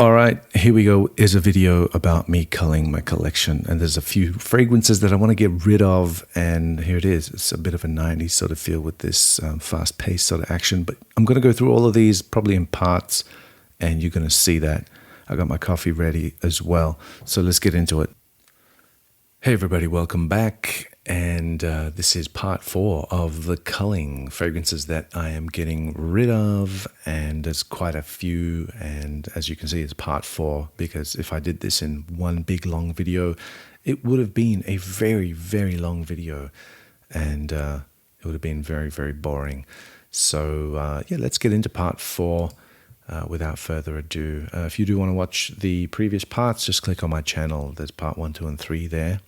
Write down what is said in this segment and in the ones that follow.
All right, here we go. Is a video about me culling my collection, and there's a few fragrances that I want to get rid of, and here it is. It's a bit of a 90s sort of feel with this fast-paced sort of action, but I'm going to go through all of these probably in parts, and you're going to see that. I got my coffee ready as well, so let's get into it. Hey everybody, welcome back, and this is part 4 of the culling fragrances that I am getting rid of, and there's quite a few, and as you can see it's part 4 because if I did this in one big long video it would have been a very long video, and it would have been very boring. So yeah, let's get into part 4 without further ado. If you do want to watch the previous parts, just click on my channel. There's part 1, 2 and 3 there.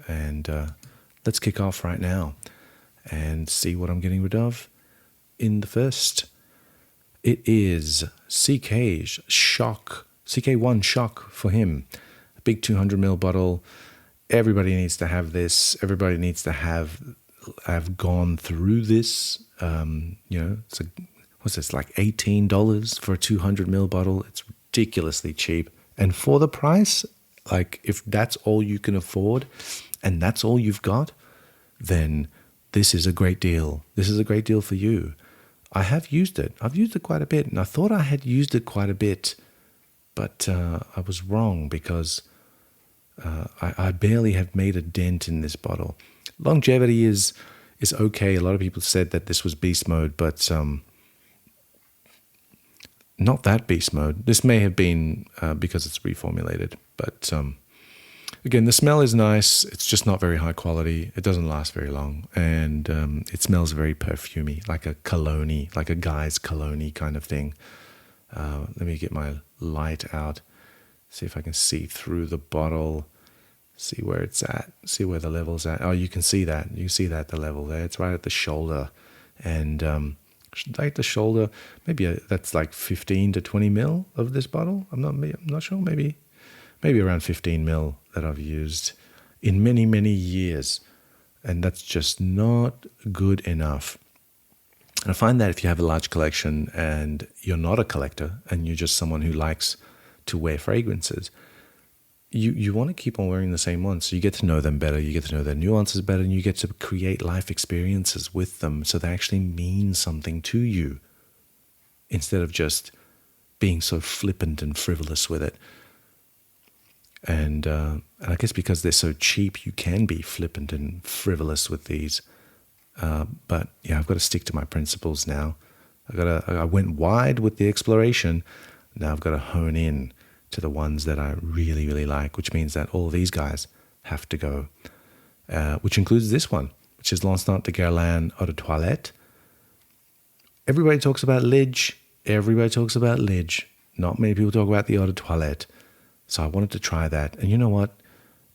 And let's kick off right now and see what I'm getting rid of in the first. It is CK's Shock, CK1 Shock for him. A big 200ml bottle. Everybody needs to have this. Everybody needs to have gone through this. You know, it's what's this, like $18 for a 200ml bottle? It's ridiculously cheap. And for the price, like if that's all you can afford and that's all you've got, then this is a great deal. This is a great deal for you. I have used it. I've used it quite a bit, and I thought I had used it quite a bit, but I was wrong because I barely have made a dent in this bottle. Longevity is okay. A lot of people said that this was beast mode, but not that beast mode. This may have been because it's reformulated, but again, the smell is nice. It's just not very high quality. It doesn't last very long, and it smells very perfumey, like a cologne, like a guy's cologne kind of thing. Let me get my light out, see if I can see through the bottle, see where it's at, see where the level's at. Oh, you can see that. You can see that, the level there. It's right at the shoulder, and right at the shoulder, maybe that's like 15 to 20 mil of this bottle. I'm not sure. Maybe around 15 mil that I've used in many years, and that's just not good enough. And I find that if you have a large collection and you're not a collector and you're just someone who likes to wear fragrances, you want to keep on wearing the same ones, so you get to know them better, you get to know their nuances better, and you get to create life experiences with them so they actually mean something to you instead of just being so flippant and frivolous with it. And I guess because they're so cheap, you can be flippant and frivolous with these. But yeah, I've got to stick to my principles now. I went wide with the exploration. Now I've got to hone in to the ones that I really like, which means that all these guys have to go, which includes this one, which is L'Instant de Guerlain Eau de Toilette. Everybody talks about Lidge. Everybody talks about Lidge. Not many people talk about the Eau de Toilette. So I wanted to try that. And you know what?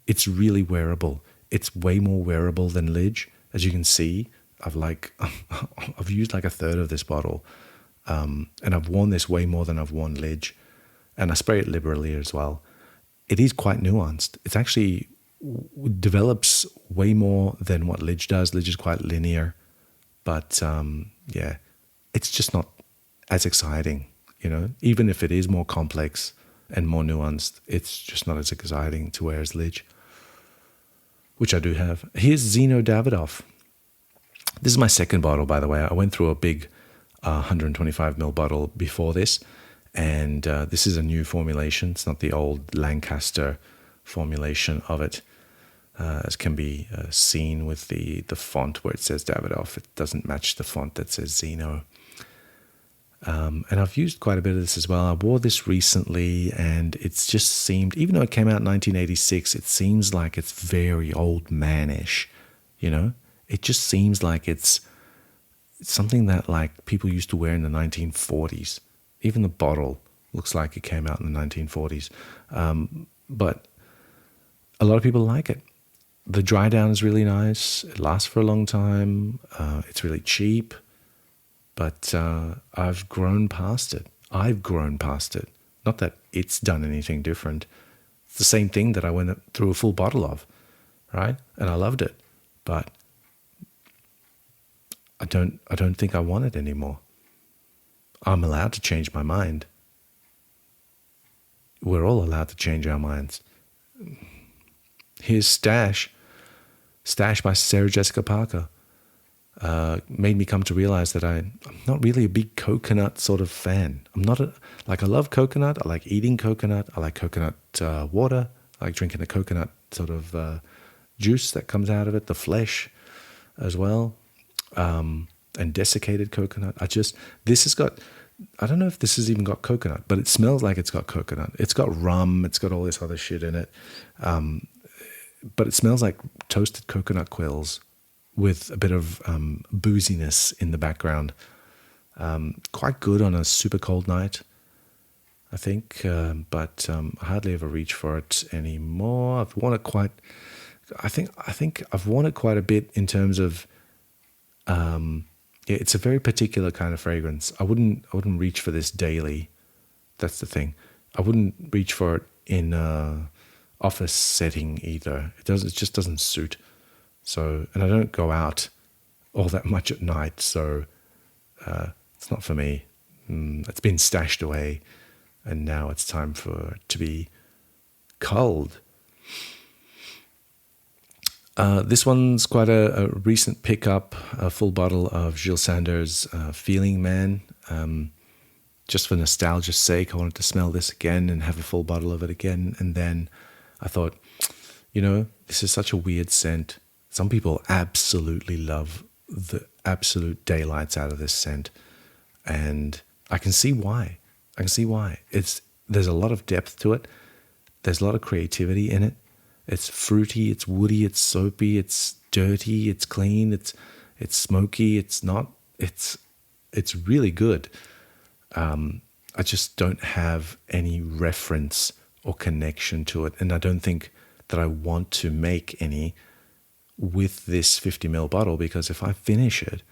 It's really wearable. It's way more wearable than Lidge. As you can see, I've used like a third of this bottle. And I've worn this way more than I've worn Lidge. And I spray it liberally as well. It is quite nuanced. It's actually develops way more than what Lidge does. Lidge is quite linear. But yeah, it's just not as exciting, you know? Even if it is more complex and more nuanced, it's just not as exciting to wear as Lidge, which I do have. Here's Zino Davidoff. This is my second bottle, by the way. I went through a big 125ml bottle before this, and this is a new formulation. It's not the old Lancaster formulation of it, as can be seen with the font where it says Davidoff. It doesn't match the font that says Zino. And I've used quite a bit of this as well. I wore this recently, and it's just seemed, even though it came out in 1986, it seems like it's very old man-ish, you know? It just seems like it's something that like people used to wear in the 1940s. Even the bottle looks like it came out in the 1940s. But a lot of people like it. The dry down is really nice. It lasts for a long time. It's really cheap. But I've grown past it. Not that it's done anything different. It's the same thing that I went through a full bottle of, right? And I loved it. But I don't think I want it anymore. I'm allowed to change my mind. we're all allowed to change our minds. Here's Stash by Sarah Jessica Parker. Made me come to realize that I'm not really a big coconut sort of fan. I love coconut. I like eating coconut. I like coconut water. I like drinking the coconut sort of juice that comes out of it, the flesh as well, and desiccated coconut. This has got, I don't know if this has even got coconut, but it smells like it's got coconut. It's got rum. It's got all this other shit in it. But it smells like toasted coconut quills with a bit of booziness in the background. Quite good on a super cold night, I think, but I hardly ever reach for it anymore. I've worn it quite. I think I've worn it quite a bit in terms of. It's a very particular kind of fragrance. I wouldn't reach for this daily. That's the thing. I wouldn't reach for it in a office setting either. It just doesn't suit. So, and I don't go out all that much at night, so it's not for me. It's been stashed away, and now it's time for it to be culled. This one's quite a recent pickup, a full bottle of Jil Sander's Feeling Man. Just for nostalgia's sake, I wanted to smell this again and have a full bottle of it again. And then I thought, this is such a weird scent. Some people absolutely love the absolute daylights out of this scent. And I can see why. There's a lot of depth to it. There's a lot of creativity in it. It's fruity, it's woody, it's soapy, it's dirty, it's clean, it's smoky, it's really good. I just don't have any reference or connection to it, and I don't think that I want to make any with this 50ml bottle, because if I finish it,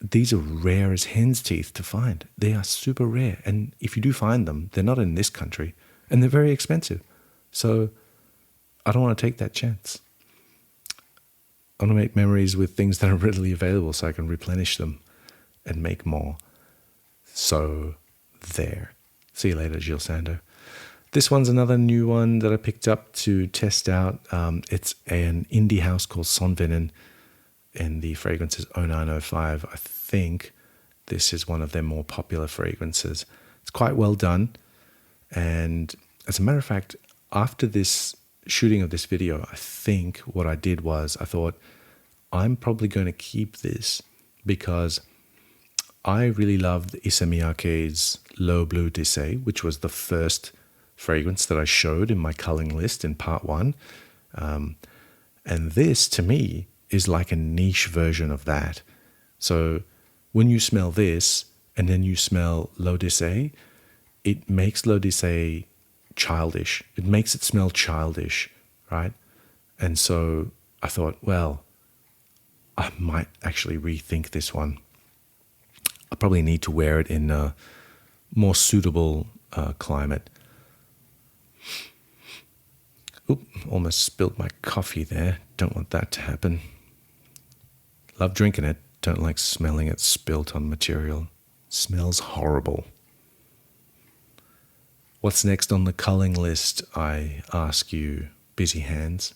these are rare as hen's teeth to find. They are super rare, and if you do find them, they're not in this country, and they're very expensive. So I don't want to take that chance. I want to make memories with things that are readily available so I can replenish them and make more. So there. See you later, Jil Sander. This one's another new one that I picked up to test out. It's an indie house called Venin, and the fragrance is 0905. I think this is one of their more popular fragrances. It's quite well done. And as a matter of fact, after this shooting of this video, I think what I did was I thought, I'm probably going to keep this because I really loved Issa Miyake's Bleu d'Essai, which was the first fragrance that I showed in my culling list in part 1. And this, to me, is like a niche version of that. So when you smell this and then you smell Bleu d'Essai, it makes Bleu d'Essai childish. It makes it smell childish, right? And so I thought, well, I might actually rethink this one. I probably need to wear it in a more suitable climate. Oop, almost spilled my coffee there. Don't want that to happen. Love drinking it. Don't like smelling it spilt on material. Smells horrible. What's next on the culling list, I ask you, busy hands?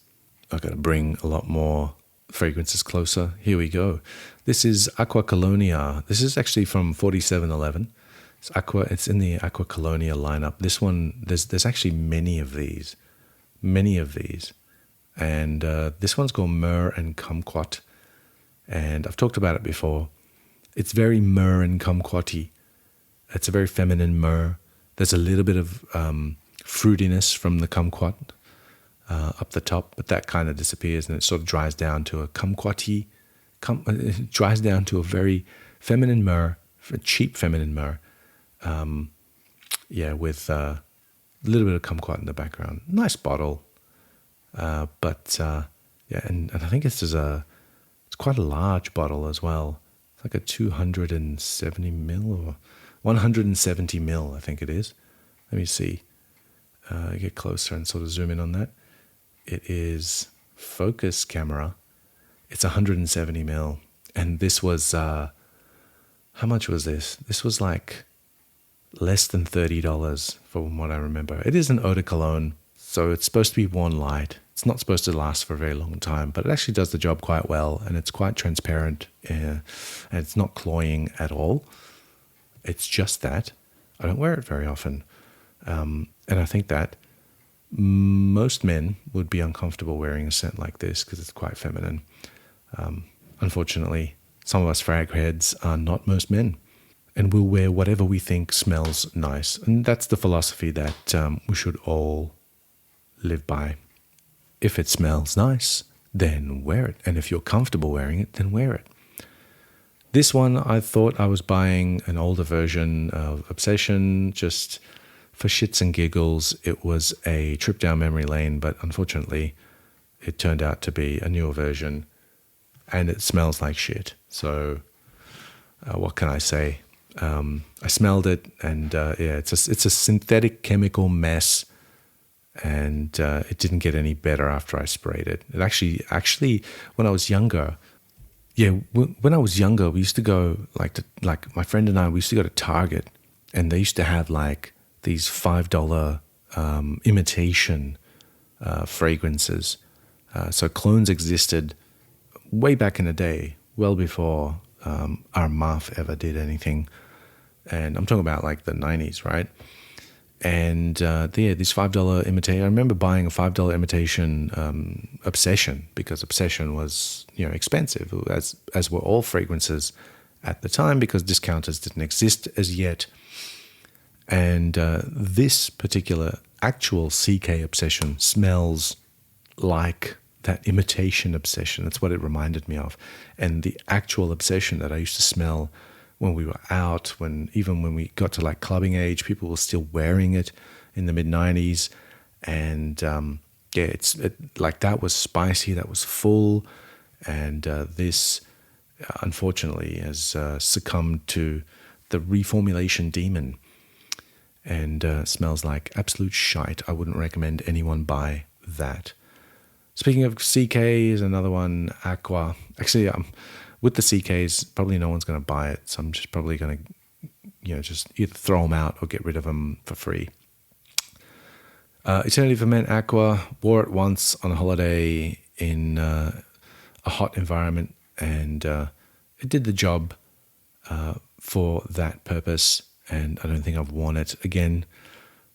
I've got to bring a lot more fragrances closer. Here we go. This is Acqua Colonia. This is actually from 4711. It's Acqua. It's in the Acqua Colonia lineup. This one, there's actually many of these. And this one's called Myrrh and Kumquat. And I've talked about it before. It's very Myrrh and Kumquat-y. It's a very feminine myrrh. There's a little bit of fruitiness from the kumquat up the top, but that kind of disappears and it sort of dries down to a kumquat-y. It dries down to a very feminine myrrh, a cheap feminine myrrh. With a little bit of kumquat in the background. Nice bottle, and I think it's quite a large bottle as well. It's like a 270ml or 170ml, I think it is. Let me see. Get closer and sort of zoom in on that. It is focus camera. It's 170ml. And this was, how much was this? This was like less than $30 from what I remember. It is an eau de cologne, so it's supposed to be worn light. It's not supposed to last for a very long time, but it actually does the job quite well, and it's quite transparent, and it's not cloying at all. It's just that I don't wear it very often, and I think that most men would be uncomfortable wearing a scent like this because it's quite feminine. Unfortunately, some of us frag heads are not most men, and we'll wear whatever we think smells nice, and that's the philosophy that we should all live by. If it smells nice, then wear it. And if you're comfortable wearing it, then wear it. This one, I thought I was buying an older version of Obsession just for shits and giggles. It was a trip down memory lane, but unfortunately, it turned out to be a newer version, and it smells like shit. So, what can I say? I smelled it, and it's a synthetic chemical mess. And it didn't get any better after I sprayed it. It actually, when I was younger, when I was younger, we used to go like my friend and I, we used to go to Target, and they used to have like these $5 imitation fragrances. So clones existed way back in the day, well before our Myrhh ever did anything. And I'm talking about like the 90s, right? And these $5 imitation. I remember buying a $5 imitation Obsession, because Obsession was expensive, as were all fragrances at the time, because discounters didn't exist as yet. And this particular actual CK Obsession smells like that imitation Obsession. That's what it reminded me of. And the actual Obsession that I used to smell when we were out, even when we got to like clubbing age, people were still wearing it in the mid-90s. And like that was spicy, that was full. And this, unfortunately, has succumbed to the reformulation demon, and smells like absolute shite. I wouldn't recommend anyone buy that. Speaking of CK, is another one, Acqua. Actually, with the CKs, probably no one's going to buy it, so I'm just probably going to, just either throw them out or get rid of them for free. Eternity Aqua, wore it once on a holiday in a hot environment, and it did the job for that purpose, and I don't think I've worn it again,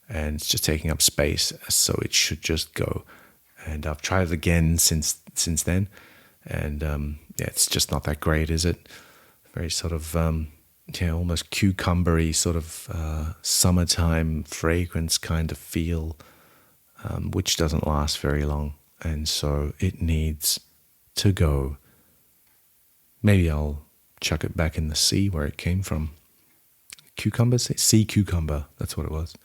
and it's just taking up space, so it should just go. And I've tried it again since then, and it's just not that great, is it? Very sort of almost cucumbery sort of summertime fragrance kind of feel, which doesn't last very long, and so it needs to go. Maybe I'll chuck it back in the sea where it came from. Sea cucumber, that's what it was.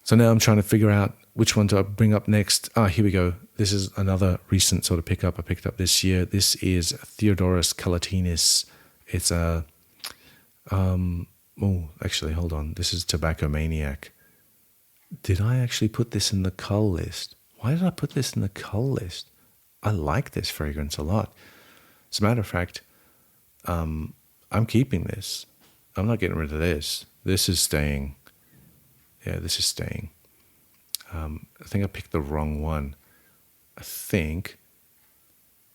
So now I'm trying to figure out which one to bring up next. Here we go. This is another recent sort of pickup I picked up this year. This is Theodoris Kalotinis. It's a, actually, hold on. This is Tobacco Maniac. Did I actually put this in the cull list? Why did I put this in the cull list? I like this fragrance a lot. As a matter of fact, I'm keeping this. I'm not getting rid of this. This is staying. Yeah, this is staying. I think I picked the wrong one. I think.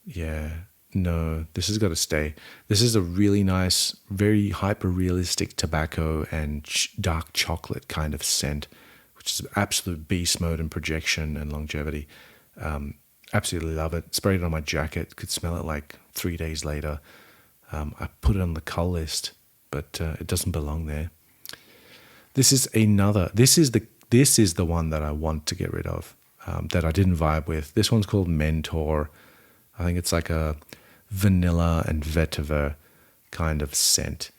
Yeah, no, this has got to stay. This is a really nice, very hyper-realistic tobacco and dark chocolate kind of scent, which is absolute beast mode and projection and longevity. Absolutely love it. Sprayed it on my jacket. Could smell it like 3 days later. I put it on the cull list, but it doesn't belong there. This is the one that I want to get rid of, that I didn't vibe with. This one's called Mentor. I think it's like a vanilla and vetiver kind of scent,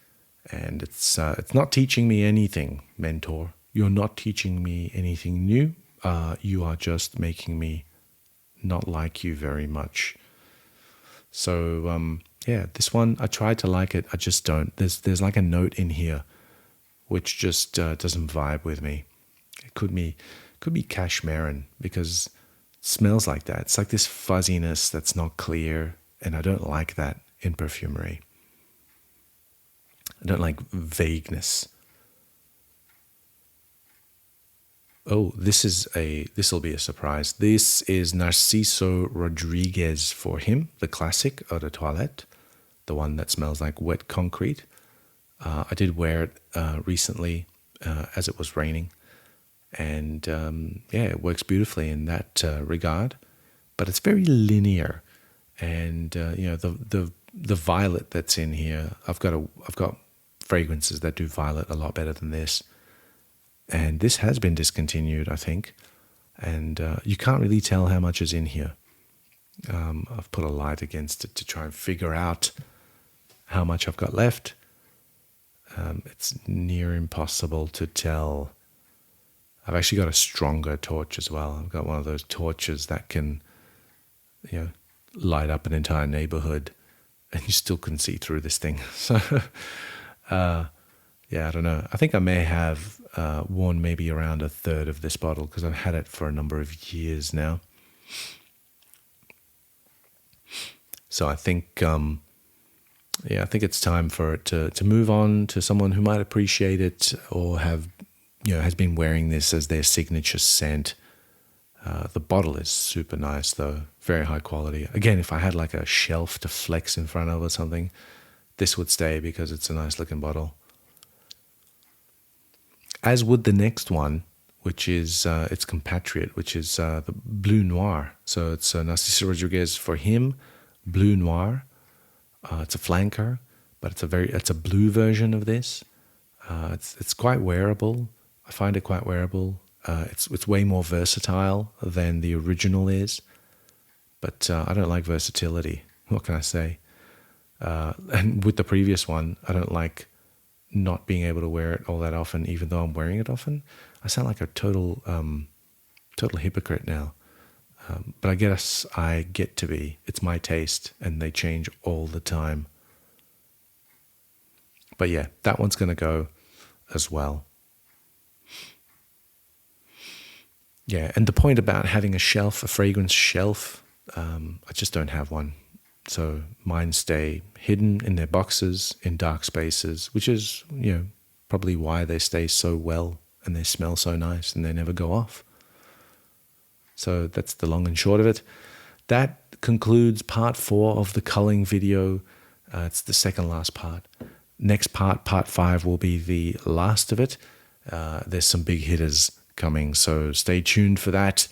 and it's not teaching me anything. Mentor, you're not teaching me anything new. You are just making me not like you very much. So this one I tried to like it. I just don't. There's like a note in here which just doesn't vibe with me. It could be cashmerean, because it smells like that. It's like this fuzziness that's not clear, and I don't like that in perfumery. I don't like vagueness. Oh, this will be a surprise. This is Narciso Rodriguez for him, the classic Eau de Toilette, the one that smells like wet concrete. I did wear it recently as it was raining, and yeah, it works beautifully in that regard. But it's very linear, and you know, the violet that's in here. I've got fragrances that do violet a lot better than this. And this has been discontinued, I think. And you can't really tell how much is in here. I've put a light against it to try and figure out how much I've got left. It's near impossible to tell. I've actually got a stronger torch as well. I've got one of those torches that can, you know, light up an entire neighborhood, and you still can see through this thing. So, yeah, I don't know. I think I may have worn maybe around a third of this bottle because I've had it for a number of years now. So I think, yeah, I think it's time for it to move on to someone who might appreciate it or have, you know, has been wearing this as their signature scent. The bottle is super nice though, very high quality. Again, if I had like a shelf to flex in front of or something, this would stay because it's a nice looking bottle. As would the next one, which is its compatriot, which is the Bleu Noir. So it's Narciso Rodriguez for him, Bleu Noir. It's a flanker, but it's a blue version of this. It's quite wearable. I find it quite wearable. It's way more versatile than the original is, but I don't like versatility. What can I say? And with the previous one, I don't like not being able to wear it all that often, even though I'm wearing it often. I sound like a total hypocrite now. But I guess I get to be. It's my taste, and they change all the time. But yeah, that one's going to go as well. Yeah, and the point about having a shelf, a fragrance shelf, I just don't have one. So mine stay hidden in their boxes in dark spaces, which is, you know, probably why they stay so well and they smell so nice and they never go off. So that's the long and short of it. That concludes part 4 of the culling video. It's the second last part. Next part 5, will be the last of it. There's some big hitters coming, so stay tuned for that.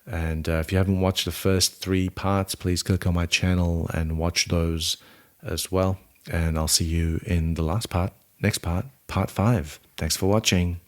And if you haven't watched the first 3 parts, please click on my channel and watch those as well. And I'll see you in the last part, next part, part 5. Thanks for watching.